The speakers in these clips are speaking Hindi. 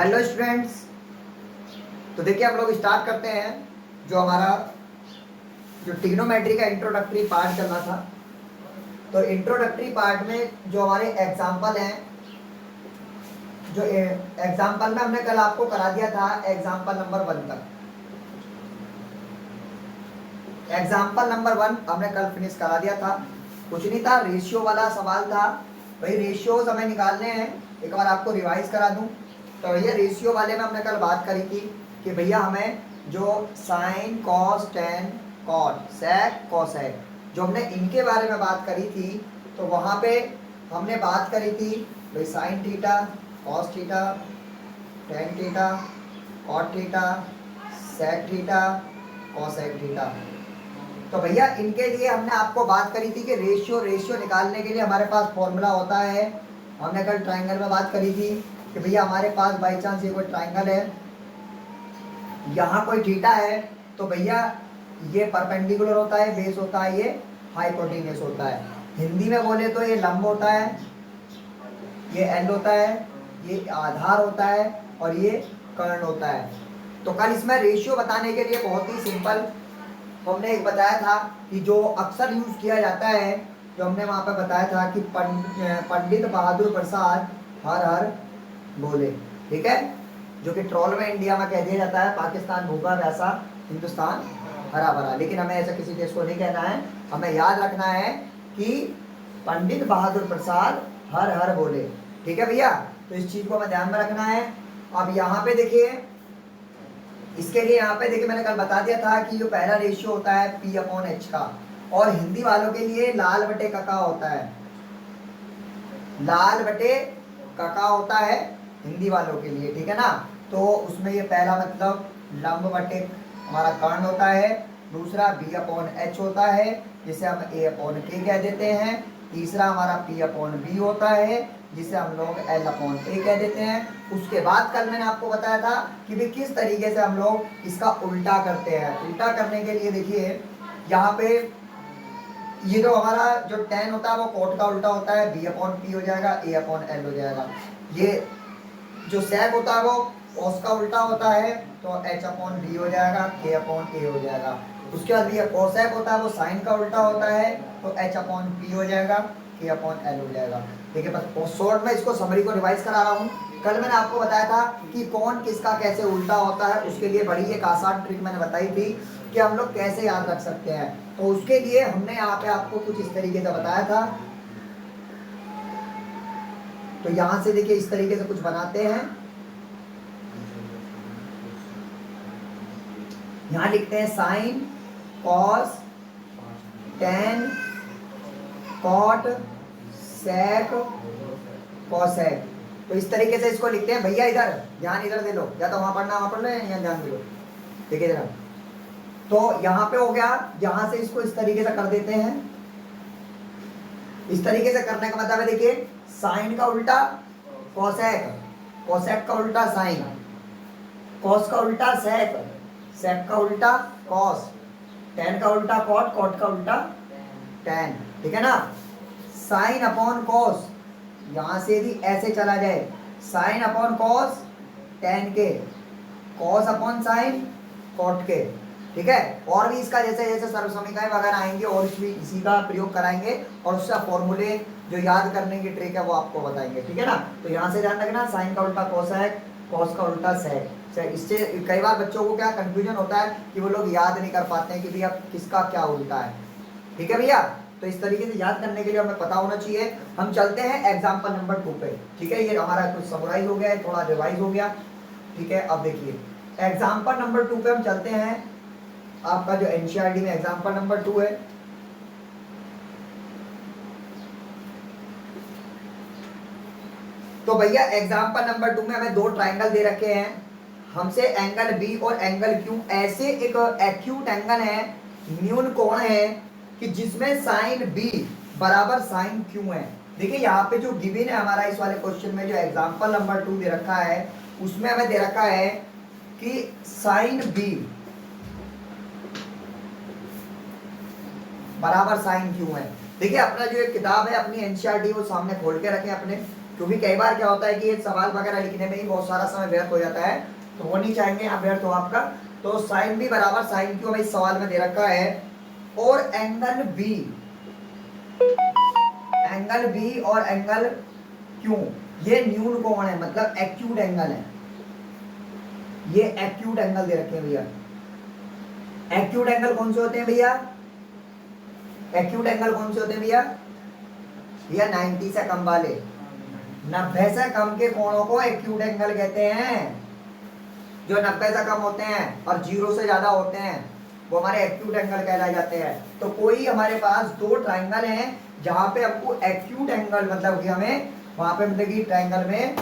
Hello students. तो देखिए हम लोग स्टार्ट करते हैं जो हमारा जो ट्रिग्नोमेट्री का इंट्रोडक्टरी पार्ट चल रहा था। तो इंट्रोडक्टरी पार्ट में जो हमारे एग्जाम्पल हैं, जो एग्जाम्पल में हमने कल आपको करा दिया था एग्जाम्पल नंबर 1 तक। एग्जाम्पल नंबर 1 हमने कल फिनिश करा दिया था। कुछ नहीं था, रेशियो वाला सवाल था। भाई रेशियोज हमें निकालने हैं, एक बार आपको रिवाइज करा दूं। तो भैया रेशियो वाले में हमने कल बात करी थी कि भैया हमें जो sine cos tan cot sec cosec, जो हमने इनके बारे में बात करी थी, तो वहाँ पे हमने बात करी थी भाई sine theta, cos theta, tan theta, cot theta, sec theta, cosec theta. तो भैया इनके लिए हमने आपको बात करी थी कि रेशियो निकालने के लिए हमारे पास फॉर्मूला होता है। हमने कल ट्राइंगल में बात करी थी कि भैया हमारे पास बाई चांस ये कोई ट्राइंगल है, यहाँ कोई थीटा है, तो भैया ये परपेंडिकुलर होता है, बेस होता है, ये हाइपोटेन्यूस होता है। हिंदी में बोले तो ये लंब होता है, ये एल होता है, ये आधार होता है और ये कर्ण होता है। तो कल इसमें रेशियो बताने के लिए बहुत ही सिंपल हमने एक बताया था कि जो अक्सर यूज किया जाता है, जो हमने वहाँ पे बताया था कि पंडित बहादुर प्रसाद हर हर बोले, ठीक है, जो कि ट्रोल में इंडिया में कह दिया जाता है पाकिस्तान भूखा वैसा हिंदुस्तान हरा भरा। लेकिन हमें ऐसा किसी देश को नहीं कहना है, हमें याद रखना है कि पंडित बहादुर प्रसाद हर हर बोले, ठीक है भैया। तो इस चीज को हमें ध्यान में रखना है। अब यहाँ पे देखिए, इसके लिए यहाँ पे देखिए मैंने कल बता दिया था कि जो पहला रेशियो होता है P अपॉन H का, और हिंदी वालों के लिए लाल बटे कका होता है, लाल बटे कका होता है हिंदी वालों के लिए, ठीक है ना। तो उसमें ये पहला मतलब लंब बटे हमारा कर्ण होता है, दूसरा B अपॉन H होता है जिसे हम A अपॉन K कह देते हैं, तीसरा हमारा P अपॉन B होता है जिसे हम लोग L अपॉन A कह देते हैं। उसके बाद कल मैंने आपको बताया था कि भी किस तरीके से हम लोग इसका उल्टा करते हैं। उल्टा करने के लिए देखिए यहाँ पे ये जो हमारा जो tan होता है वो कोट का उल्टा होता है, B अपॉन P हो जाएगा, A अपॉन L हो जाएगा। ये जो sec होता है वो cos का उल्टा होता है, तो H अपॉन D हो जाएगा, K अपॉन A हो जाएगा। उसके बाद ये cosec होता है वो sin का उल्टा होता है, तो H अपॉन P हो जाएगा, K अपॉन L हो जाएगा। देखिए बस शॉर्ट में इसको समरी को रिवाइज करा रहा हूँ। कल मैंने आपको बताया था कि कौन किसका कैसे उल्टा होता है, उसके लिए बड़ी एक आसान ट्रिक मैंने बताई थी कि हम लोग कैसे याद रख सकते हैं। तो उसके लिए हमने यहाँ पे आपको कुछ इस तरीके से बताया था। तो यहाँ से देखिए इस तरीके से कुछ बनाते हैं, यहाँ लिखते हैं sine cos tan cot sec cosec. तो इस तरीके से इसको लिखते हैं भैया। इधर ध्यान इधर दे लो, या तो वहां पढ़ना वहां पढ़ लो, यहाँ ध्यान दे लो, देखिए जरा। तो यहाँ पे हो गया, यहाँ से इसको इस तरीके से कर देते हैं। इस तरीके से करने का मतलब है देखिए साइन का उल्टा कोसेक, कोसेक का उल्टा साइन, कॉस का उल्टा सेक, सेक का उल्टा कॉस, टेन का उल्टा कॉट, कॉट का उल्टा टेन, ठीक है ना। साइन अपॉन कॉस, यहां से यदि ऐसे चला जाए साइन अपॉन कॉस टेन के, कॉस अपॉन साइन कॉट के, ठीक है। और भी इसका जैसे जैसे सर्वसमीकरण वगैरह आएंगे और इसी का प्रयोग कराएंगे और उसका फॉर्मूले जो याद करने की ट्रिक है वो आपको बताएंगे, ठीक है ना। तो यहाँ से ध्यान रखना, साइन का उल्टा कोसेक, कॉस का उल्टा सेक। इससे कई बार बच्चों को क्या कंफ्यूजन होता है कि वो लोग याद नहीं कर पाते हैं कि भैया किसका क्या उल्टा है, ठीक है भैया। तो इस तरीके से याद करने के लिए हमें पता होना चाहिए। हम चलते हैं एग्जाम्पल नंबर 2 पे, ठीक है। ये हमारा कुछ समराइज हो गया है, थोड़ा रिवाइज हो गया, ठीक है। अब देखिए एग्जाम्पल नंबर 2 पे हम चलते हैं। आपका जो एनसीईआरटी में एग्जाम्पल नंबर 2 है, तो भैया एग्जाम्पल नंबर 2 में हमें दो ट्राइंगल दे रखे हैं। हमसे एंगल बी और एंगल क्यू, ऐसे एक एक्यूट एंगल है, न्यून कोण है कि जिसमें साइन बी बराबर साइन क्यू है। देखिए यहाँ पे जो गिवन है हमारा इस वाले क्वेश्चन में, जो एग्जाम्पल नंबर 2 दे रखा है उसमें हमें दे रखा है कि साइन बी बराबर साइन क्यू है। देखिए अपना जो एक किताब है अपनी एनसीईआरटी वो सामने खोल के रखें अपने, क्योंकि कई बार क्या होता है कि ये सवाल वगैरह लिखने में ही बहुत सारा समय व्यर्थ हो जाता है, तो वो नहीं चाहेंगे आप व्यर्थ हो आपका। तो साइन बी बराबर साइन क्यू हमें इस सवाल में दे रखा है, और एंगल बी और एंगल क्यू ये न्यून कोण है, मतलब एक्यूट एंगल है, ये एक्यूट एंगल दे रखे हैं भैया। एक्यूट एंगल कौन से होते हैं भैया? एक्यूट एंगल कौन से होते हैं भैया? भैया 90 से कम वाले, 90 से कम के कोणों को एक्यूट एंगल कहते हैं। जो 90 से कम होते हैं और 0 से ज्यादा होते हैं वो हमारे एक्यूट एंगल कहलाए जाते हैं। तो कोई हमारे पास दो ट्राइंगल हैं जहां पे आपको एक्यूट एंगल मतलब कि हमें वहां पे मतलब कि ट्राइंगल में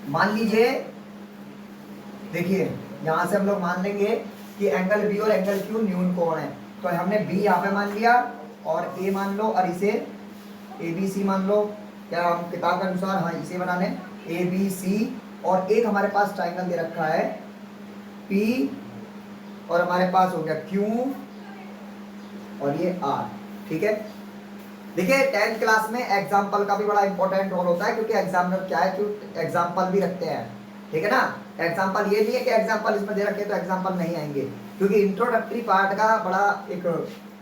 मान लीजिए, देखिए यहां से हम लोग मान लेंगे कि एंगल बी और एंगल क्यू न्यून कोण है। तो हमने बी यहाँ पे मान लिया और ए मान लो और इसे ए बी सी मान लो, क्या हम किताब के अनुसार हाँ इसे बना लें ए बी सी। और एक हमारे पास ट्राइंगल दे रखा है पी और हमारे पास हो गया क्यू और ये आर। ठीक है, देखिए 10th क्लास में एग्जाम्पल का भी बड़ा इंपॉर्टेंट रोल होता है, क्योंकि एग्जामिनर क्या है कि एग्जाम्पल भी रखते हैं। ठीक है ना, एग्जाम्पल ये नहीं है कि एग्जाम्पल इसमें दे रखे तो एग्जाम्पल नहीं आएंगे, क्योंकि इंट्रोडक्टरी पार्ट का बड़ा एक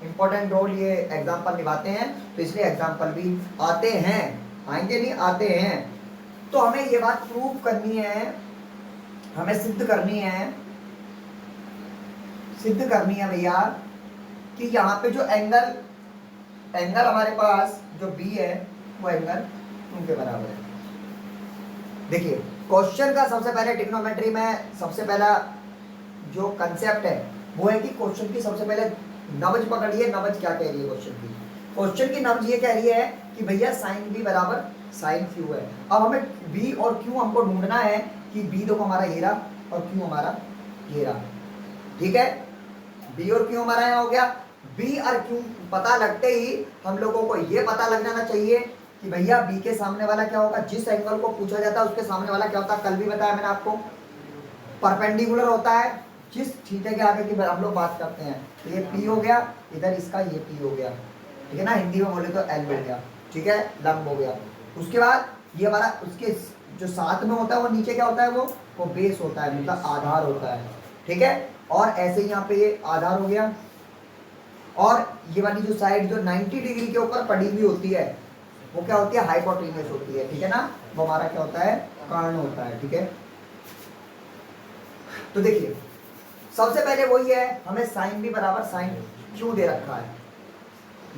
इंपॉर्टेंट रोल ये एग्जाम्पल निभाते हैं, तो इसलिए एग्जाम्पल भी आते हैं, आएंगे नहीं आते हैं। तो हमें ये बात प्रूव करनी है, हमें सिद्ध करनी है भैया कि यहाँ पे जो एंगल हमारे पास जो बी है वो एंगल उनके बराबर है। देखिए क्वेश्चन का सबसे पहले ट्रिग्नोमेट्री में सबसे पहला जो कंसेप्ट है वो है कि क्वेश्चन की सबसे पहले नब्ज पकड़िए। नब्ज क्या कह रही है क्वेश्चन की नब्ज ये कह रही है कि भैया साइन बी बराबर साइन क्यू है। अब हमें बी और क्यू हमको ढूंढना है कि बी देखो हमारा ये रहा और क्यू हमारा ये रहा। ठीक है, बी और क्यू हमारा यहाँ हो गया। बी और क्यू पता लगते ही हम लोगों को ये पता लग जाना चाहिए कि भैया बी के सामने वाला क्या होगा। जिस एंगल को पूछा जाता है उसके सामने वाला क्या होता है, कल भी बताया मैंने आपको, परपेंडिकुलर होता है। जिस थीटा के आगे की हम लोग बात करते हैं, तो ये पी हो गया, इधर इसका ये पी हो गया। ठीक है ना, हिंदी में बोले तो एल हो गया। ठीक है, लंब हो गया। उसके बाद ये हमारा उसके जो साथ में होता है वो नीचे क्या होता है, वो बेस होता है, मतलब आधार होता है। ठीक है, और ऐसे ही यहाँ पे ये आधार हो गया, और ये वाली जो साइड जो 90 डिग्री के ऊपर पड़ी हुई होती है वो क्या होती है, हाइपोटेन्यूस होती है। ठीक है ना, वो हमारा क्या होता है, कर्ण होता है। ठीक है, तो देखिए सबसे पहले वही है, हमें साइन बी बराबर साइन क्यू दे रखा है,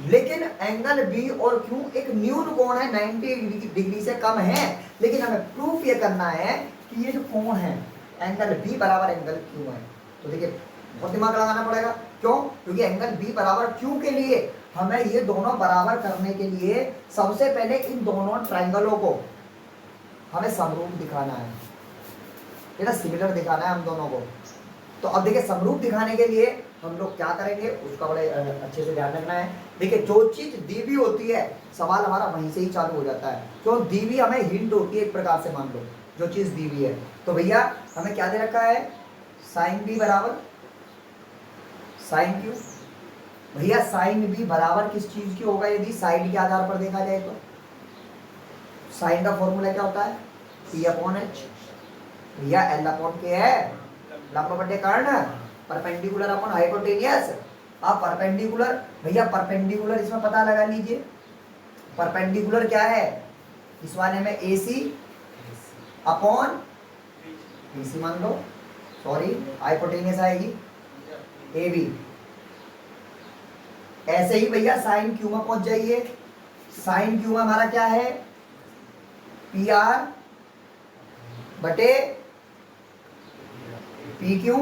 लेकिन एंगल बी और क्यू एक न्यून कोण है, 90 डिग्री से कम है। लेकिन हमें प्रूफ ये करना है कि ये जो कोण है एंगल बी बराबर एंगल क्यू है। तो देखिए बहुत दिमाग लगाना पड़ेगा, क्यों? क्योंकि एंगल बी बराबर क्यू के लिए हमें ये दोनों बराबर करने के लिए सबसे पहले इन दोनों ट्राइंगलों को हमें समरूप दिखाना है, ये ना सिमिलर दिखाना है हम दोनों को। तो अब देखिए समरूप दिखाने के लिए हम लोग क्या करेंगे उसका बड़े अच्छे से ध्यान रखना है। देखिए जो चीज दी हुई होती है सवाल हमारा वहीं से ही चालू हो जाता है। तो दी हुई हमें हिंट होती है एक प्रकार से, मान लो जो चीज दी हुई है। तो भैया हमें क्या दे रखा है, साइन बी बराबर साइन क्यू। भैया साइन बी बराबर किस चीज की होगा यदि साइड के आधार पर देखा जाए तो? साइन का फॉर्मूला क्या होता है, पी अपॉन एच। भैया एल अपॉन के है, लंब बटे कर्ण, परपेंडिकुलर अपॉन हाइपोटेनियस। आप परपेंडिकुलर, भैया परपेंडिकुलर इसमें पता लगा लीजिए, परपेंडिकुलर क्या है इस वाले में, ए सी अपॉन बी सी मान लो, सॉरी हाइपोटेनियस आएगी ए बी। ऐसे ही भैया साइन क्यू में पहुंच जाइए। साइन क्यू में हमारा क्या है, पी आर बटे पी क्यू।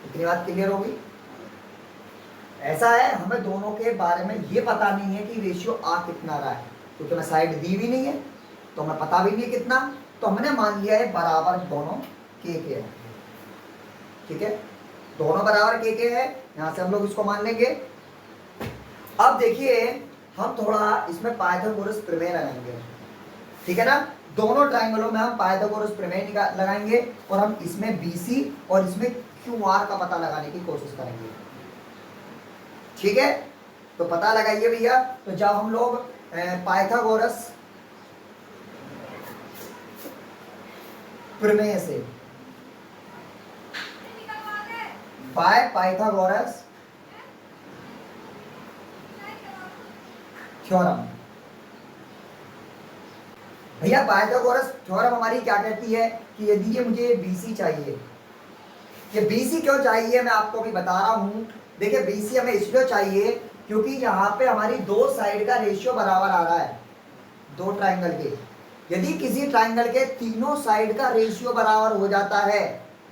इतनी बात क्लियर होगी। ऐसा है हमें दोनों के बारे में ये पता नहीं है कि रेशियो आ कितना रहा है, क्योंकि हमें साइड दी भी नहीं है तो हमें पता भी नहीं कितना, तो हमने मान लिया है बराबर दोनों के है। ठीक है, दोनों बराबर के है, यहां से हम लोग इसको मान लेंगे। अब देखिए हम थोड़ा इसमें पाइथागोरस प्रमेय लगाएंगे। ठीक है ना, दोनों ट्राइंगलों में हम पाइथागोरस प्रमेय लगाएंगे और हम इसमें BC और इसमें QR का पता लगाने की कोशिश करेंगे। ठीक है, तो पता लगाइए भैया। तो जब हम लोग पाइथागोरस प्रमेय से, बाय पाइथागोरस थ्योरम। भैया पाइथागोरस थ्योरम हमारी क्या कहती है कि यदि ये मुझे बीसी चाहिए, ये बीसी क्यों चाहिए मैं आपको भी बता रहा हूं। देखिए बीसी हमें इसलिए चाहिए क्योंकि यहाँ पे हमारी दो साइड का रेशियो बराबर आ रहा है, दो ट्राइंगल के। यदि किसी ट्राइंगल के तीनों साइड का रेशियो बराबर हो जाता है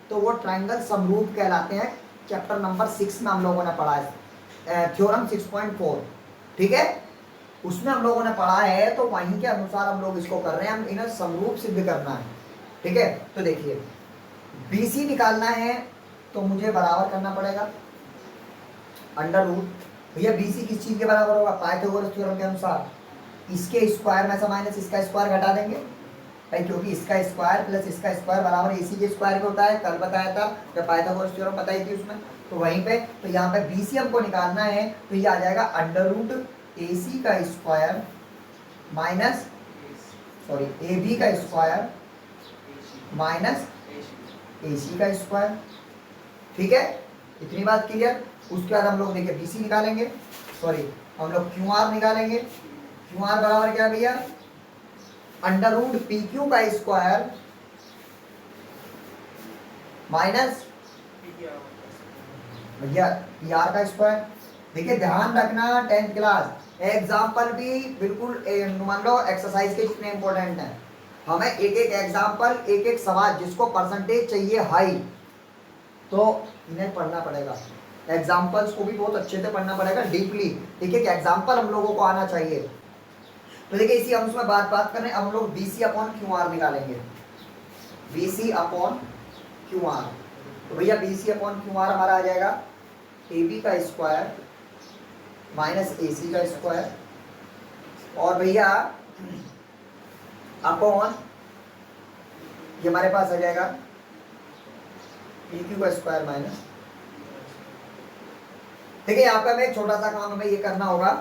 तो वो ट्राइंगल समरूप कहलाते हैं। चैप्टर नंबर 6 में हम लोगों ने पढ़ा है, थ्योरम 6.4, ठीक है, उसमें हम लोगों ने पढ़ा है। तो वहीं के अनुसार हम लोग इसको कर रहे हैं, हम इन्हें समरूप सिद्ध करना है, ठीक है। तो देखिए बीसी निकालना है तो मुझे बराबर करना पड़ेगा अंडर रूट। भैया बीसी किस चीज के बराबर होगा? पाइथागोरस थ्योरम के अनुसार इसके स्क्वायर में से माइनस इसका स्क्वायर घटा देंगे भाई, क्योंकि इसका स्क्वायर प्लस इसका स्क्वायर बराबर एसी के स्क्वायर पे होता है। कल बताया था जब पाइथागोरस थ्योरम बताई थी उसमें, तो वहीं पे। तो यहाँ पे बीसी हमको निकालना है तो ये आ जाएगा अंडर रूट एसी का स्क्वायर माइनस सॉरी एबी का स्क्वायर माइनस एसी का स्क्वायर, ठीक है। इतनी बात क्लियर। उसके बाद हम लोग देखिए बीसी निकालेंगे, सॉरी हम लोग क्यू आर निकालेंगे। क्यू आर बराबर क्या भैया? अंडर रूट पी क्यू का स्क्वायर माइनस भैया पी आर का स्क्वायर। देखिए ध्यान रखना 10th क्लास एग्जाम्पल भी बिल्कुल मान लो एक्सरसाइज के जितने इंपॉर्टेंट हैं। हमें एक एक एग्जाम्पल एक एक सवाल जिसको परसेंटेज चाहिए हाई, तो इन्हें पढ़ना पड़ेगा। एग्जाम्पल्स को भी बहुत अच्छे से पढ़ना पड़ेगा डीपली, ठीक है। कि एग्जाम्पल हम लोगों को आना चाहिए। तो देखिए इसी हम उसमें बात कर रहे हैं। अब हम लोग बीसी अपॉन क्यू आर निकालेंगे, बीसी अपॉन क्यू आर। तो भैया बीसी अपॉन क्यू आर हमारा आ जाएगा ए बी का स्क्वायर माइनस ए सी का स्क्वायर, और भैया अपॉन ये हमारे पास आ जाएगा पी क्यू का स्क्वायर माइनस। देखिए यहाँ पे हमें एक छोटा सा काम हमें ये करना होगा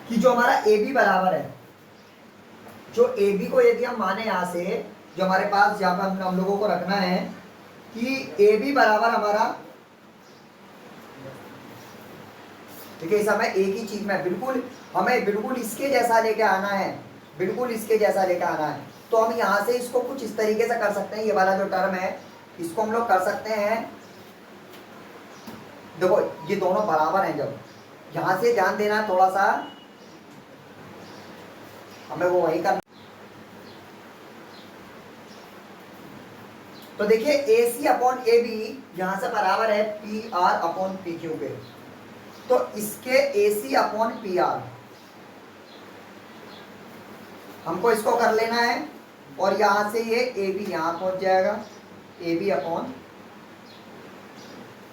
कि जो हमारा ए बी बराबर है, जो ए बी को यदि हम माने यहाँ से, जो हमारे पास यहाँ पे हम लोगों को रखना है कि ए बी बराबर हमारा, ठीक है, इस हमें एक ही चीज में बिल्कुल हमें बिल्कुल इसके जैसा लेके आना है, बिल्कुल इसके जैसा लेके आना है। तो हम यहाँ से इसको कुछ इस तरीके से कर सकते हैं। ये वाला जो टर्म है इसको हम लोग कर सकते हैं, देखो ये दोनों बराबर हैं। जब यहाँ से ध्यान देना है थोड़ा सा, हमें वो वही करना। तो देखिए ए सी अपॉन ए बी यहां से बराबर है P R upon P Q के। तो इसके ए सी अपॉन पी आर हमको इसको कर लेना है, और यहां से ये ए बी यहां पहुंच जाएगा, A B upon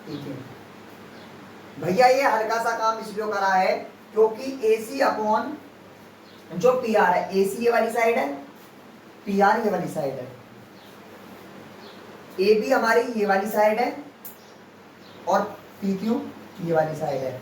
P Q. भैया ये हल्का सा काम इसलिए करा है क्योंकि ए सी अपॉन जो पी आर है, ए सी ये वाली साइड है, पी आर ये वाली साइड है, ए बी हमारी ये वाली साइड है, और पी क्यू ये वाली साइड है।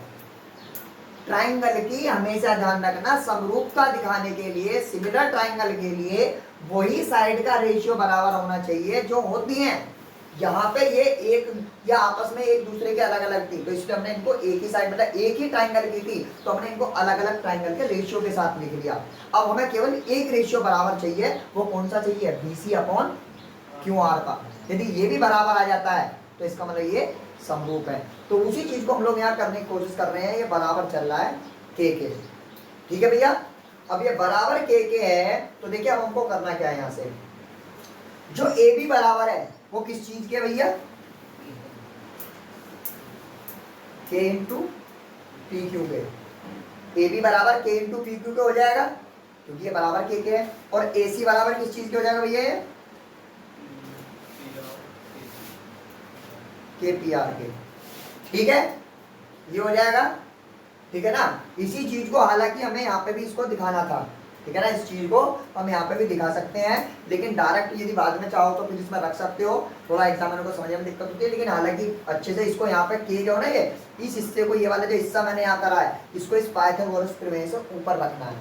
ट्राइंगल की हमेशा ध्यान रखना समरूपता दिखाने के लिए, सिमिलर ट्राइंगल के लिए वही साइड का रेशियो बराबर होना चाहिए जो होती हैं। यहाँ पे ये एक या आपस में एक दूसरे के अलग अलग थी, तो इसलिए हमने इनको एक ही साइड मतलब एक ही ट्राइंगल की थी, तो हमने इनको अलग अलग ट्राइंगल के रेशियो के साथ लिख लिया। अब हमें केवल एक रेशियो बराबर चाहिए, वो कौन सा चाहिए? बीसी अपॉन क्यू आर का। यदि ये भी बराबर आ जाता है तो इसका मतलब ये समरूप है। तो उसी चीज को हम लोग यहाँ करने की कोशिश कर रहे हैं। ये बराबर चल रहा है के, ठीक है भैया। अब ये बराबर के है, तो देखिए अब हमको करना क्या है, यहाँ से जो ए बी बराबर है वो किस चीज के भैया? के इंटू पी क्यू के। ए बी बराबर के इंटू पी क्यू के हो जाएगा क्योंकि ये बराबर के है। और ए सी बराबर किस चीज के हो जाएगा भैया? के पी आर के, ठीक है, ये हो जाएगा, ठीक है ना। इसी चीज को हालांकि हमें यहाँ पे भी इसको दिखाना था, ठीक है ना। इस चीज को हम यहाँ पे भी दिखा सकते हैं, लेकिन डायरेक्ट यदि बाद में चाहो तो फिर इसमें रख सकते हो। थोड़ा एग्जामिनर को समझने में दिक्कत होती है, लेकिन हालांकि अच्छे से इसको यहाँ पे किए जो ना, ये इस हिस्से को, ये वाला जो हिस्सा मैंने यहाँ करा है, इसको इस पाइथागोरस प्रमेय से ऊपर रखना है,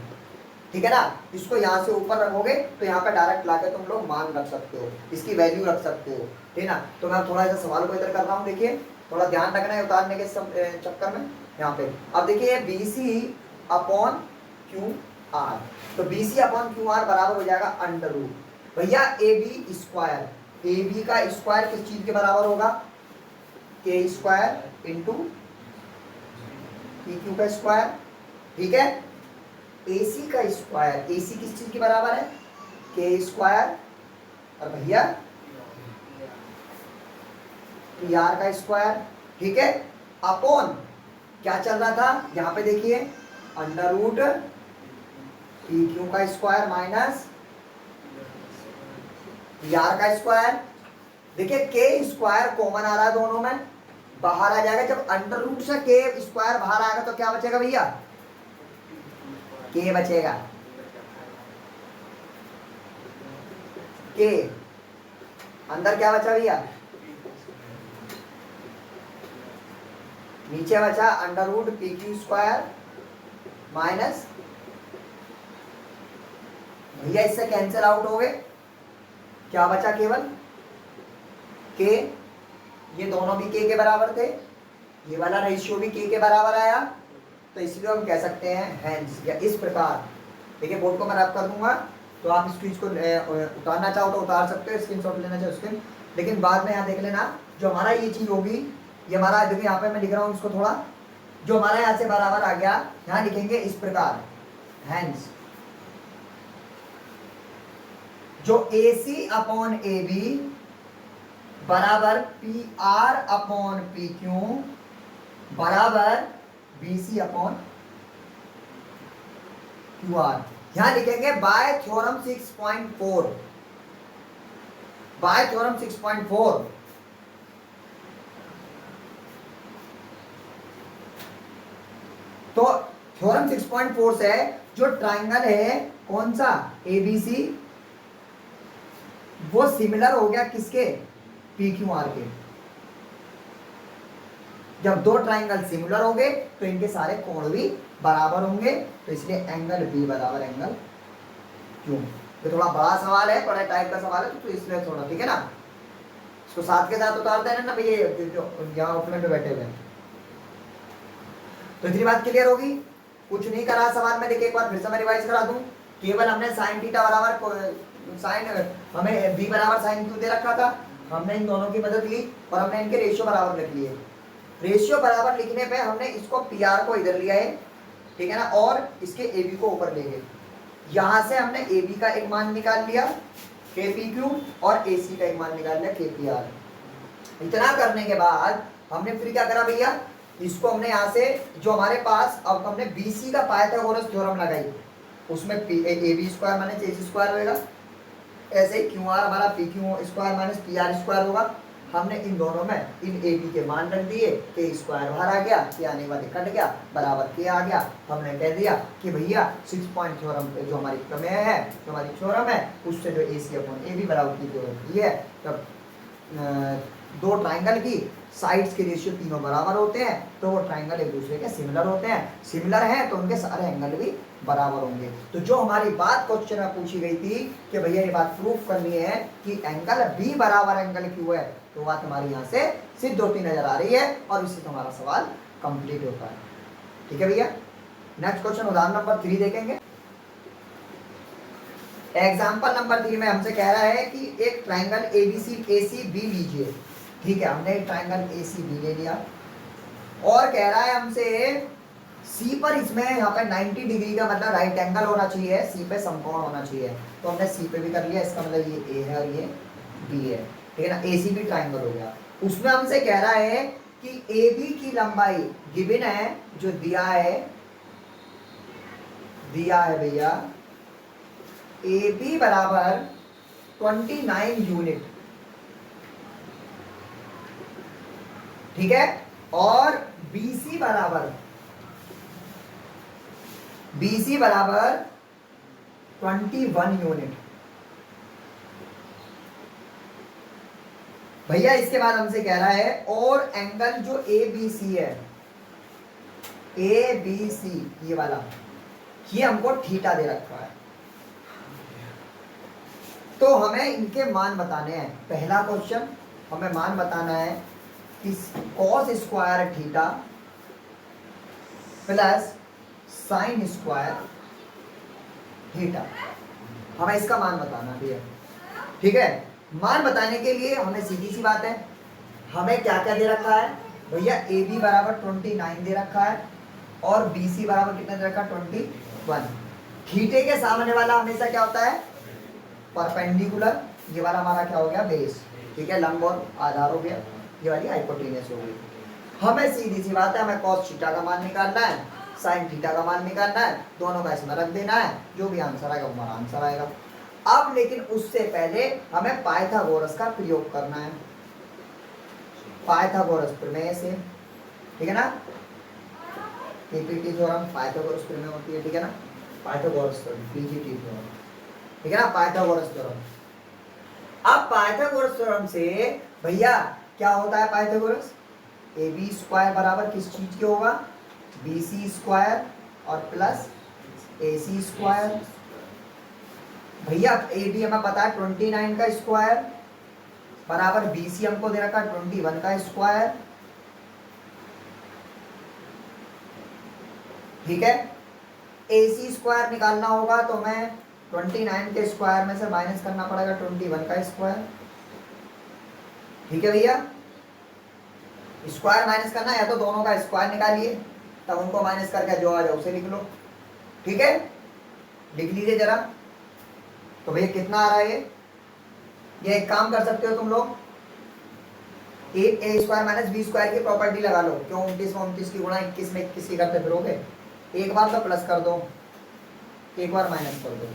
ठीक है ना। इसको यहाँ से ऊपर रखोगे तो यहाँ पे डायरेक्ट लाके तुम लोग मान रख सकते हो, इसकी वैल्यू रख सकते हो, ठीक है ना। तो मैं थोड़ा सा सवाल को इधर कर रहा हूँ, देखिए थोड़ा ध्यान रखना है उतारने के चक्कर में यहाँ पे। अब देखिए B C upon Q R, तो B C upon Q R बराबर हो जाएगा अंडर रूट भैया A B square, A B का स्क्वायर किस चीज के बराबर होगा, K square into P Q का स्क्वायर, ठीक है। AC का स्क्वायर, AC किस चीज के बराबर है, के स्क्वायर, और भैया PR का स्क्वायर, ठीक है। अपॉन क्या चल रहा था यहाँ पे देखिए, अंडर रूट PQ का स्क्वायर माइनस PR का स्क्वायर। देखिए के स्क्वायर कॉमन आ रहा है दोनों में, बाहर आ जाएगा। जब अंडर रूट से के स्क्वायर बाहर आएगा तो क्या बचेगा भैया, के बचेगा, के अंदर क्या बचा भैया, नीचे बचा under root P Q square minus, भैया इससे कैंसिल आउट हो गए, क्या बचा केवल के, ये दोनों भी के बराबर थे, ये वाला रेशियो भी के बराबर आया, तो इसलिए हम कह सकते हैं हैंस, या इस प्रकार। देखिए बोर्ड को मैं रब कर दूंगा, तो आप इस चीज को उतारना चाहो तो उतार सकते हो, स्क्रीनशॉट लेना चाहो स्क्रीन, लेकिन बाद में यहाँ देख लेना जो हमारा ये चीज होगी, ये हमारा देखिए यहाँ पे मैं लिख रहा हूँ इसको थोड़ा, जो हमारा यहाँ से बराबर आ गया, यहाँ लिखेंगे इस प्रकार हैंस, जो AC अपॉन AB बराबर PR अपॉन PQ बराबर BC अपॉन QR, यहां लिखेंगे बाय थ्योरम 6.4, बाय थ्योरम 6.4। तो थ्योरम 6.4 से जो ट्राइंगल है कौन सा ABC, वो सिमिलर हो गया किसके, PQR के। जब दो ट्राइंगल सिमिलर हो गए तो इनके सारे कोण भी बराबर होंगे, तो इसलिए एंगल बी बराबर एंगल क्यों। ये थोड़ा बड़ा सवाल है, बड़ा टाइप का सवाल है, तो इसलिए थोड़ा, ठीक है ना। इसको साथ के साथ उतारते हैं ना भैया, जो यहाँ ओपन पे बैठे हुए हैं। तो इतनी बात क्लियर होगी, कुछ नहीं करा सवाल में, देखिए एक बार फिर से मैं रिवाइज करा दूं। केवल हमने साइन थीटा बराबर साइन, हमें बी बराबर साइन क्यू दे रखा था, हमने इन दोनों की मदद ली और हमने इनके रेशियो बराबर लिख लिए। रेशियो बराबर लिखने पे हमने इसको PR को इधर लिया है, ठीक है ना, और इसके AB को ऊपर ले गए। यहां से हमने AB का एक मान निकाल लिया KPQ और AC का एक मान निकाल लिया KPR। इतना करने के बाद हमने फिर क्या करा भैया, इसको हमने यहाँ से जो हमारे पास, अब हमने BC का पाइथागोरस थ्योरम लगाई, उसमें AB square minus AC square होगा, ऐसे ही QR हमारा PQ square minus PR square होगा। हमने इन दोनों में इन AB के मान रख दिए, के स्क्वायर बाहर आ गया, के आने वाले कट गया, बराबर के आ गया। हमने कह दिया कि भैया 6 पॉइंट थ्योरम जो हमारी प्रमेय है, जो हमारी थ्योरम है, उससे जो AC अपॉन AB बराबर की थ्योरम ये है, तब दो ट्राइंगल की साइड्स के रेशियो तीनों बराबर होते हैं, तो वो ट्राइंगल एक दूसरे के सिमिलर होते हैं, सिमिलर हैं तो उनके सारे एंगल भी बराबर होंगे। तो जो हमारी बात क्वेश्चन में पूछी गई थी कि भैया ये बात प्रूफ करनी है कि एंगल B बराबर एंगल Q है, तो बात हमारी यहाँ से सिद्ध होती नजर आ रही है, और इससे तो हमारा सवाल कंप्लीट होता है। ठीक है भैया, नेक्स्ट क्वेश्चन उदाहरण नंबर 3 देखेंगे। एग्जाम्पल नंबर 3 में हमसे कह रहा है कि एक ट्राइंगल ACB लीजिए, ठीक है। हमने एक ट्राइंगल ACB ले लिया और कह रहा है हमसे C पर, इसमें यहाँ पे 90 डिग्री का मतलब राइट एंगल होना चाहिए, C पे समकोण होना चाहिए, तो हमने C पे भी कर लिया, इसका मतलब ये A है और ये B है, ठीक है ना। ACB ट्राइंगल हो गया। उसमें हमसे कह रहा है कि AB की लंबाई गिवन है, जो दिया है भैया AB बराबर 29 यूनिट, ठीक है, और BC बराबर 21 यूनिट। भैया इसके बाद हमसे कह रहा है और एंगल जो ABC है, ABC ये वाला, ये हमको थीटा दे रखा है। तो हमें इनके मान बताने हैं। पहला क्वेश्चन हमें मान बताना है कि cos square theta plus sine square theta, हमें इसका मान बताना है। ठीक है, मान बताने के लिए हमें सीधी सी बात है, हमें क्या क्या दे रखा है भैया, ए बी बराबर 29 दे रखा है और बी सी बराबर कितना दे रखा है 21। थीटे के सामने वाला हमेशा क्या होता है, परपेंडिकुलर। ये वाला हमारा क्या हो गया, बेस। ठीक है, लंब और आधार हो गया, ये वाली हाइपोटेन्यूस हो गई। हमें सीधी सी बात है, हमें कॉस थीटा का मान निकालना है, साइन थीटा का मान निकालना है, दोनों का इसमें रख देना है, जो भी आंसर आएगा वो हमारा आंसर आएगा। अब लेकिन उससे पहले हमें पाइथागोरस का प्रयोग करना है, पाइथागोरस प्रमेय से। ठीक है ना, पीपीटी थ्योरम पाइथागोरस प्रमेय होती है। ठीक है ना, पाइथागोरस थ्योरम, पीजीटी थ्योरम। ठीक है ना, पाइथागोरस थ्योरम। अब पाइथागोरस थ्योरम से भैया क्या होता है, पाइथागोरस ए बी स्क्वायर बराबर किस चीज के होगा, बी सी स्क्वायर और प्लस ए सी स्क्वायर। भैया ए बी हमें पता है 29 का स्क्वायर बराबर बी सी हमको दे रखा है 21 का स्क्वायर। ठीक है, ए सी स्क्वायर निकालना होगा तो हमें 29 के स्क्वायर में से माइनस करना पड़ेगा 21 का स्क्वायर। ठीक है भैया, स्क्वायर माइनस करना है, या तो दोनों का स्क्वायर निकालिए, तब उनको माइनस करके जो आ जाए उसे लिख लो। ठीक है, लिख लीजिए जरा। तो भैया कितना आ रहा है ये एक काम कर सकते हो तुम लोग, ए स्क्वायर माइनस बी स्क्वायर की प्रॉपर्टी लगा लो। क्यों 29 में 29 की गुणा 21 में 21 की करते फिरोगे, एक बार तो प्लस कर दो, एक बार माइनस कर दो।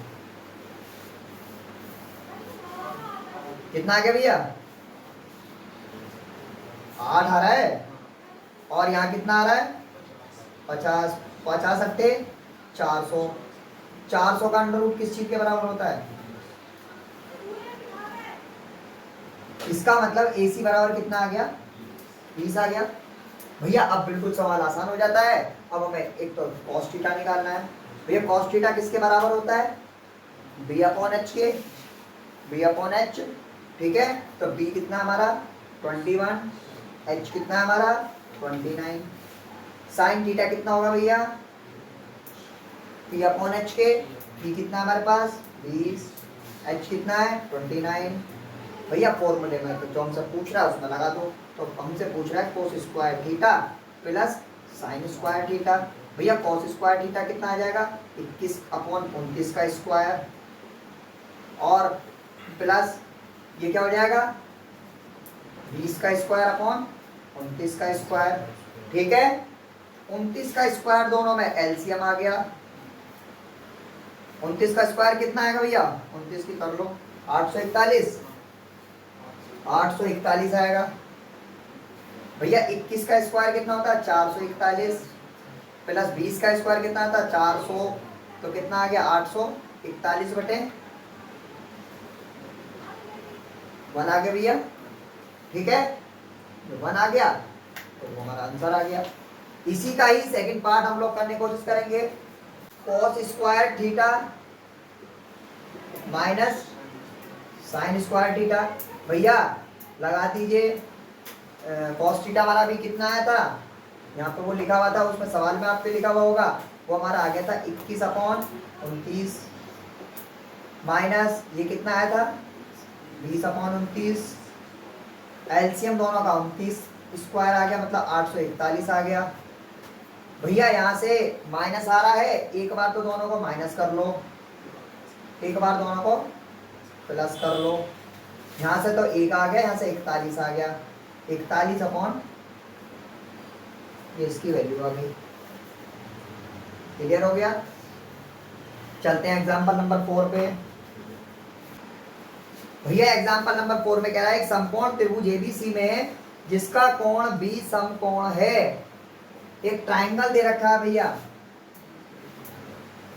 कितना आ गया भैया, 8 आ रहा है, और यहाँ कितना आ रहा है 50, 50 अट्ठे 400। 400 का अंडर रूट किस चीज के बराबर होता है, इसका मतलब ए सी बराबर कितना आ गया, 20 आ गया। भैया अब बिल्कुल सवाल आसान हो जाता है। अब हमें एक तो कॉस थीटा निकालना है। भैया कॉस थीटा किसके बराबर होता है, बी अपॉन एच के, बी अपॉन एच। ठीक है, तो बी कितना हमारा 21, एच कितना है हमारा 29। साइन थीटा कितना होगा भैया, पी अपॉन एच के, पी कितना हमारे पास 20, एच कितना है 29। भैया फॉर्मूले में तो जो हमसे पूछ रहा है उसमें लगा दो। तो हमसे पूछ रहा है cos square theta plus sine square theta. भैया कॉस स्क्वायर थीटा कितना आ जाएगा 21 अपॉन 29 का स्क्वायर, और प्लस ये क्या हो जाएगा 20 का स्क्वायर अपॉन 29 का स्क्वायर। ठीक है, 29 का स्क्वायर दोनों में एलसीएम आ गया। 29 का स्क्वायर कितना आएगा भैया, 29 की कर लो 841, 841 आएगा। भैया 21 का स्क्वायर कितना होता है 441, प्लस 20 का स्क्वायर कितना होता है 400, तो कितना आ गया 841 बटे 1 आ गया भैया। ठीक है, 1 आ गया तो वो हमारा आंसर आ गया। इसी का ही सेकंड पार्ट हम लोग करने की कोशिश करेंगे। Cos square theta minus sine square theta. भैया लगा दीजिए, कॉस थीटा वाला भी कितना आया था, यहाँ पे वो लिखा हुआ था, उसमें सवाल में आपके लिखा हुआ होगा, वो हमारा आ गया था 21 अपॉन 29, माइनस ये कितना आया था 20 अपॉन 29, एलसीएम दोनों का 29 स्क्वायर आ गया, मतलब 841 आ गया। भैया यहाँ से माइनस आ रहा है, एक बार तो दोनों को माइनस कर लो, एक बार दोनों को प्लस कर लो। यहाँ से तो 1 आ गया, यहाँ से 41 आ गया, 41 अपॉन ये इसकी वैल्यू आ गई। क्लियर हो गया। चलते हैं एग्जांपल नंबर 4 पे। भैया एग्जांपल नंबर 4 में कह रहा है एक समकोण त्रिभुज एबीसी में जिसका कोण बी समकोण है, एक ट्राइंगल दे रखा है भैया,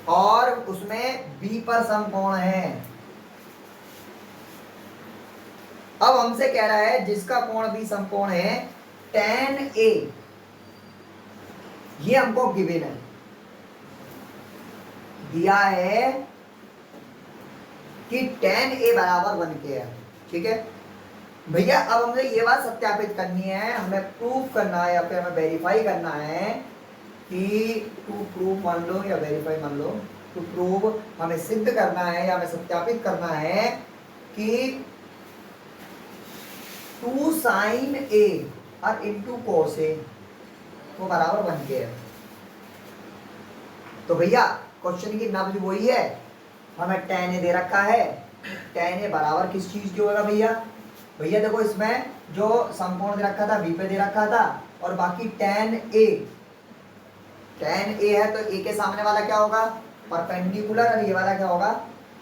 और उसमें बी पर समकोण है। अब हमसे कह रहा है जिसका कोण बी समकोण है tan A, ये हमको गिवन है। दिया है कि tan a बराबर 1k है। ठीक है भैया, अब हमें ये बात सत्यापित करनी है, हमें प्रूफ करना है या फिर हमें वेरीफाई करना है कि टू प्रूव मान लो या वेरीफाई मान लो, टू प्रूव हमें सिद्ध करना है या हमें सत्यापित करना है कि 2 sin a और इंटू cos a वो बराबर 1k है। तो भैया क्वेश्चन की नब्ज वही है, हमें tan a दे रखा है, tan a बराबर किस चीज की होगा भैया? भैया देखो इसमें जो समकोण दे रखा था b पे दे रखा था, और बाकी tan a है तो a के सामने वाला क्या होगा? परपेंडिकुलर, और ये वाला क्या होगा?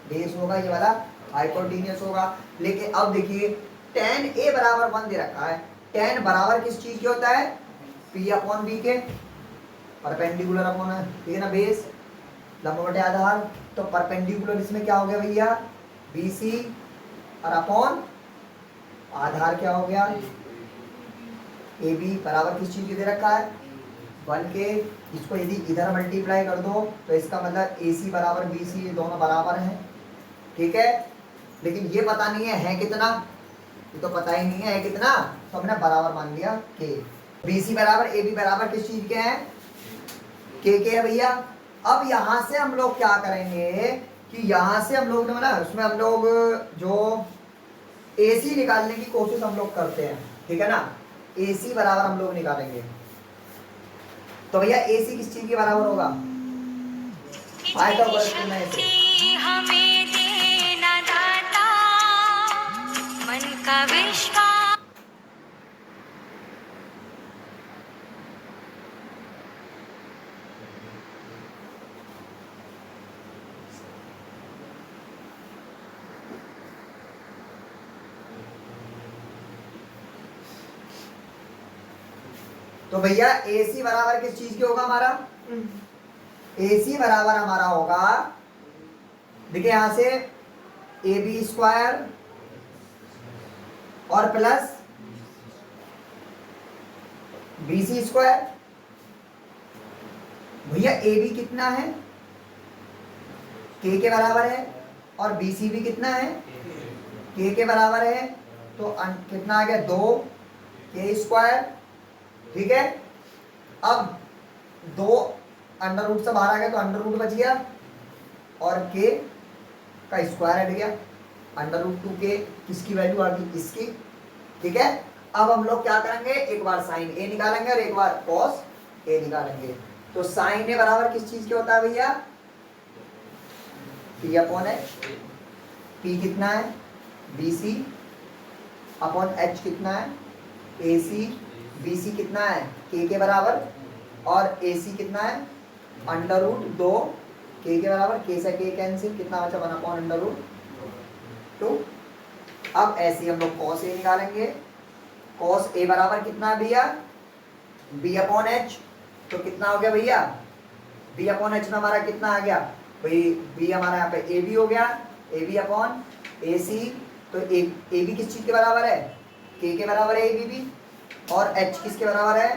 बेस होगा, ये वाला हाइपोटेन्यूस होगा। लेकिन अब देखिए tan a बराबर 1 दे रखा है, tan बराबर किस चीज के होता है? p अपॉन b के, परपेंडिकुलर अपॉन है, ठीक है ना, बेस लंब बटे आधार। तो परपेंडिकुलर इसमें क्या हो गया भैया? BC, और अपॉन आधार क्या हो गया? AB बराबर किस चीज के दे रखा है? 1 के। इसको यदि इधर मल्टीप्लाई कर दो तो इसका मतलब AC बराबर BC, ये दोनों बराबर हैं। ठीक है, लेकिन ये पता नहीं है कितना, ये तो पता ही नहीं है कितना, तो हमने बराबर मान लिया K। BC बराबर AB बराबर किस चीज के हैं? K के है भैया। अब यहाँ से हम लोग क्या करेंगे कि यहाँ से हम लोग ना उसमें हम लोग जो AC निकालने की कोशिश हम लोग करते हैं, ठीक है ना, AC बराबर हम लोग निकालेंगे। तो भैया AC किस चीज के बराबर होगा? हमें देना दाता मन का विश्वास। तो भैया AC बराबर किस चीज के होगा हमारा? AC बराबर हमारा होगा, देखिए यहां से AB स्क्वायर और प्लस BC स्क्वायर। भैया AB कितना है? K के बराबर है, और BC भी कितना है? K के बराबर है। तो कितना आ गया? 2K square. ठीक है, अब 2 अंडर रूट से बाहर आ गया तो अंडर रूट बच गया, और K का स्क्वायर हट गया, अंडर रूट 2K किसकी वैल्यू आ गई? इसकी। ठीक है, अब हम लोग क्या करेंगे, एक बार साइन A निकालेंगे और एक बार कॉस A निकालेंगे। तो साइन A बराबर किस चीज के होता है भैया? P upon H। P कितना है? BC अपॉन H कितना है? AC। BC कितना है? K के बराबर, और AC कितना है? अंडर रूट 2 K के बराबर। K से K कैंसिल, कितना बचा? 1 अपॉन अंडर रूट 2। अब ऐसे हम लोग cos A निकालेंगे। cos A बराबर कितना है भैया? B upon H। तो कितना हो गया भैया? B अपॉन H में हमारा कितना आ गया भाई? B हमारा यहाँ पे AB हो गया, AB अपॉन AC। तो AB किस चीज के बराबर है? K के बराबर है AB भी, और H किसके बराबर है?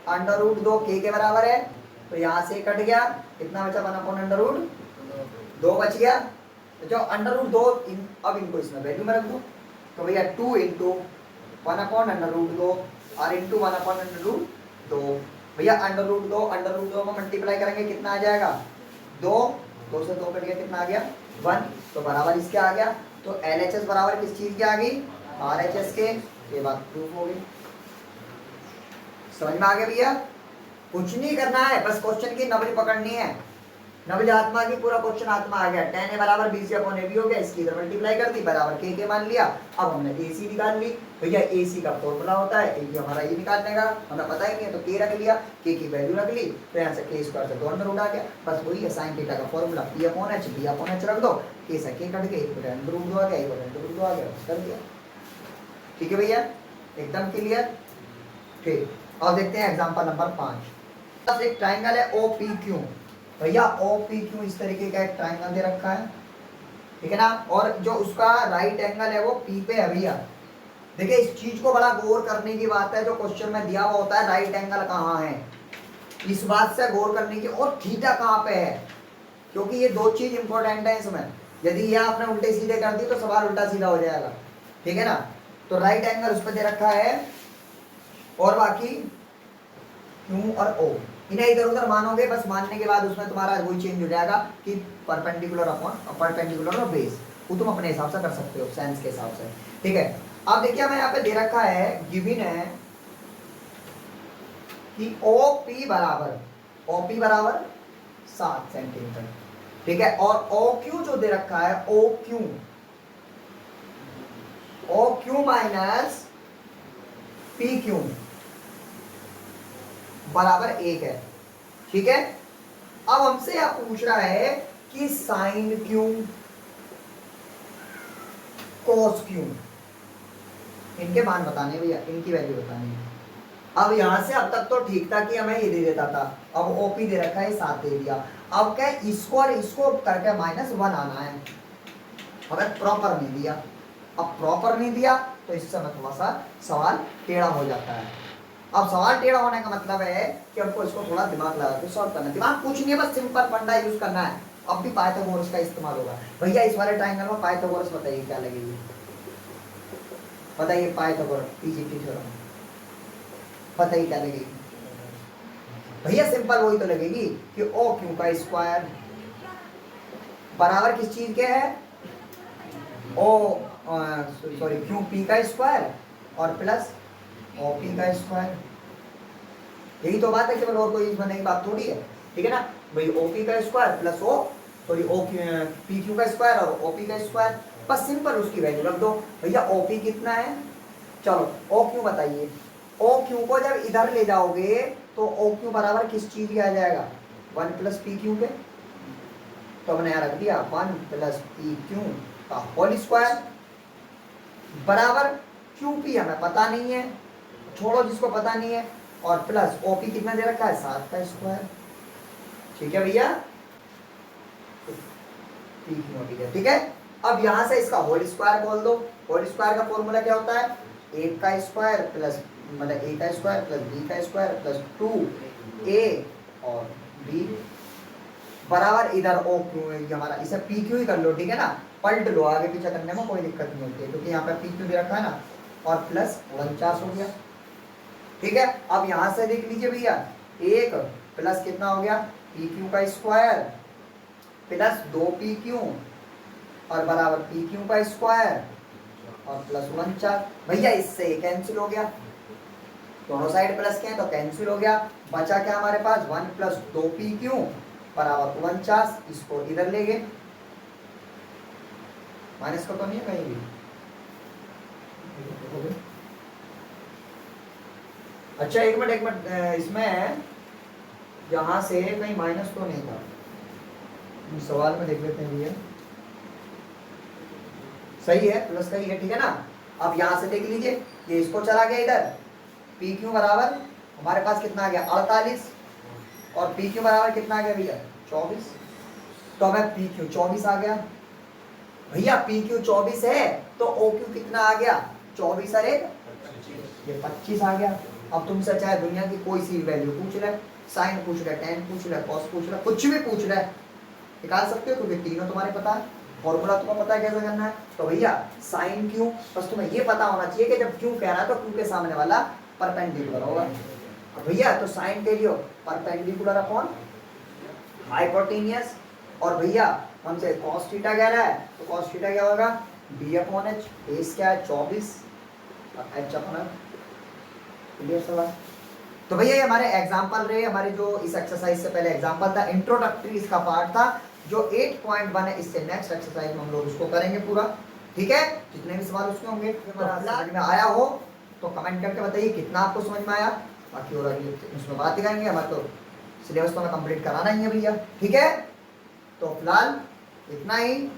अंडर रूट 2 K के बराबर है। तो यहाँ से कट गया, कितना बचा? 1 अपॉन अंडर रूट 2 बच गया। तो जो अंडर रूट 2 अब इनको इसमें वैल्यू में रख दो, तो भैया 2 इंटू 1 अपॉन अंडर रूट 2 और इंटू 1 अपॉन अंडर रूट 2। भैया अंडर रूट 2 को मल्टीप्लाई करेंगे, कितना आ जाएगा? 2 से 2 कट गया, कितना आ गया? 1। तो बराबर इसके आ गया। तो LHS बराबर किस चीज की आ गई? RHS के। ये बात प्रूफ हो गई। समझ में आ गया भैया? कुछ नहीं करना है, बस क्वेश्चन की नब्ज पकड़नी है। नब्ज आत्मा की, पूरा क्वेश्चन आत्मा आ गया। tan A बराबर BC अपॉन AB हो गया, इसकी इधर मल्टीप्लाई कर दी, बराबर K मान लिया। अब हमने AC निकाल ली। भैया AC का फॉर्मूला होता है AB हमारा ये निकालने का, हमें पता ही नहीं है तो K रख लिया, K की वैल्यू रख ली, तो यहाँ से K स्क्वायर से 2 अंडर रूट आ गया। बस वही है साइन थीटा का formula, P upon H, B upon H रख दो, K से K कट के 1 बटे अंडर रूट 2 आ गया, 1 बटे अंडर रूट 2 आ गया, कर दिया। ठीक है भैया, एकदम क्लियर। ठीक, और देखते हैं एग्जांपल नंबर 5। एक ट्राइंगल है OPQ। भैया OPQ इस तरीके का एक ट्राइंगल दे रखा है, ठीक है ना, और जो उसका राइट एंगल है वो P पे है भैया। देखिए इस चीज को बड़ा गौर करने की बात है, जो क्वेश्चन में दिया हुआ होता है राइट एंगल कहाँ है, इस बात से गौर करने की, और थीटा कहाँ पे है, क्योंकि ये दो चीज इंपॉर्टेंट है इसमें। यदि ये आपने उल्टे सीधे कर दी तो सवाल उल्टा सीधा हो जाएगा, ठीक है ना। तो राइट एंगल उस पर दे रखा है, और बाकी Q और O इन्हें इधर उधर मानोगे, बस मानने के बाद उसमें तुम्हारा वही चेंज हो जाएगा कि परपेंडिकुलर अपॉन परपेंडिकुलर और बेस, वो तुम अपने हिसाब से कर सकते हो सेंस के हिसाब से, ठीक है। अब देखिए हमें यहाँ पे दे रखा है, गिवन है कि OP बराबर 7 सेंटीमीटर, ठीक है। और OQ जो दे रखा है, OQ माइनस PQ बराबर 1 है, ठीक है। अब हमसे आप पूछ रहा है कि साइन क्यू, कोस क्यू, इनके मान बताने भैया, इनकी वैल्यू बतानी है। अब यहां से अब तक तो ठीक था कि हमें ये दे देता था, अब ओपी दे रखा है 7 दे दिया। अब क्या इसको और इसको करके -1 आना है, हमें प्रॉपर नहीं दिया। अब प्रॉपर नहीं दिया तो इससे हमें थोड़ा सा सवाल टेढ़ा हो जाता है। अब सवाल टेढ़ा होने का मतलब है कि हमको इसको थोड़ा दिमाग लगा के सॉल्व करना है। दिमाग कुछ नहीं है, बस सिंपल फंडा यूज करना है। अब भी पाइथागोरस का इस्तेमाल होगा भैया। इस वाले ट्रायंगल में पाइथागोरस बताइए क्या लगेगी, बताइए पाइथागोरस पीजीटी थ्योरम बताइए क्या लगेगी भैया। सिंपल वही तो लगेगी कि ओ क्यू का स्क्वायर बराबर किस चीज के है, क्यू पी का स्क्वायर और प्लस ओ पी का स्क्वायर। यही तो बात है, केवल और कोई इसमें नई बात थोड़ी है, ठीक है ना भाई। ओ पी का square plus O P Q का स्क्वायर और ओ पी का स्क्वायर, बस सिंपल उसकी वैल्यू रख दो भैया। ओ पी कितना है, चलो ओ क्यू बताइए। ओ क्यू को जब इधर ले जाओगे तो ओ क्यू बराबर किस चीज के आ जाएगा, 1 प्लस पी क्यू के। तो हमने यहाँ रख दिया 1 प्लस पी क्यू का होल स्क्वायर बराबर क्यू पी हमें पता नहीं है, छोड़ो जिसको पता नहीं है, और प्लस ओपी कितना दे रखा है 7 का स्क्वायर, ठीक है भैया। ठीक है। अब यहां से इसका होल स्क्वायर बोल दो। होल स्क्वायर का फॉर्मूला क्या होता है, 1 का स्क्वायर प्लस मतलब a का स्क्वायर प्लस b का स्क्वायर प्लस 2a और b बराबर इधर ओ क्यू है हमारा, इसे पी क्यू ही कर लो, ठीक है ना। पलट लो, आगे पीछे करने में कोई दिक्कत नहीं होती है, क्योंकि यहाँ पे पी क्यू दे रखा है ना, और प्लस 49 हो गया, ठीक है। अब यहां से देख लीजिए भैया, 1 प्लस कितना हो गया पी क्यू का स्क्वायर प्लस 2 पी क्यू और बराबर पी क्यू का स्क्वायर और प्लस 49 भैया। इससे कैंसिल हो गया, दोनों साइड प्लस के हैं तो कैंसिल हो गया। बचा क्या हमारे पास, 1 प्लस 2 पी क्यू बराबर 49, इसको इधर ले गए, माइनस का तो नहीं है कहीं भी। अच्छा एक मिनट इसमें यहां से कहीं माइनस तो नहीं था, सवाल में देख लेते हैं भैया। सही है, प्लस का ही है, ठीक है ना। अब यहां से देख लीजिए, ये इसको चला गया इधर, पी क्यू बराबर हमारे पास कितना आ गया 48 और पी क्यू बराबर कितना आ गया भैया 24। तो हमें पी क्यू 24 आ गया भैया। पी क्यू 24 है तो ओ क्यू कितना आ गया 24 और 1 ये 25 आ गया। अब तुमसे चाहे दुनिया की कोई सी वैल्यू पूछ रहा है, साइन पूछ रहा है, टेन पूछ रहा है, कॉस पूछ रहा है, कुछ भी पूछ रहा है, निकाल सकते हो क्योंकि तीनों तुम्हारे पता है, फॉर्मूला तुम्हें पता है कैसे करना है। तो भैया साइन क्यू, बस तुम्हें ये पता होना चाहिए कि जब क्यू कह रहा है तो क्यू के सामने वाला परपेंडिकुलर होगा। भैया तो साइन के लिए परपेंडिकुलर अपॉन हाइपोटेनियस, और भैया हमसे कॉस थीटा कह रहा है तो कॉस थीटा क्या होगा बी अपॉन एच, बेस क्या है 24 और एच अपॉन एच। क्लियर सवाल। तो भैया ये हमारे एग्जांपल रहे, हमारे जो इस एक्सरसाइज से पहले एग्जांपल था, इंट्रोडक्टरी इसका पार्ट था। जो 8.1 है इससे नेक्स्ट एक्सरसाइज में हम लोग उसको करेंगे पूरा, ठीक है। जितने भी सवाल उसमें होंगे समझ में आया हो तो कमेंट करके बताइए कितना आपको समझ में आया, बाकी और अगले उसमें बात दिखाएंगे। हमारा तो सिलेबस तो हमें कंप्लीट कराना ही है भैया, ठीक है। तो फिलहाल इतना ही।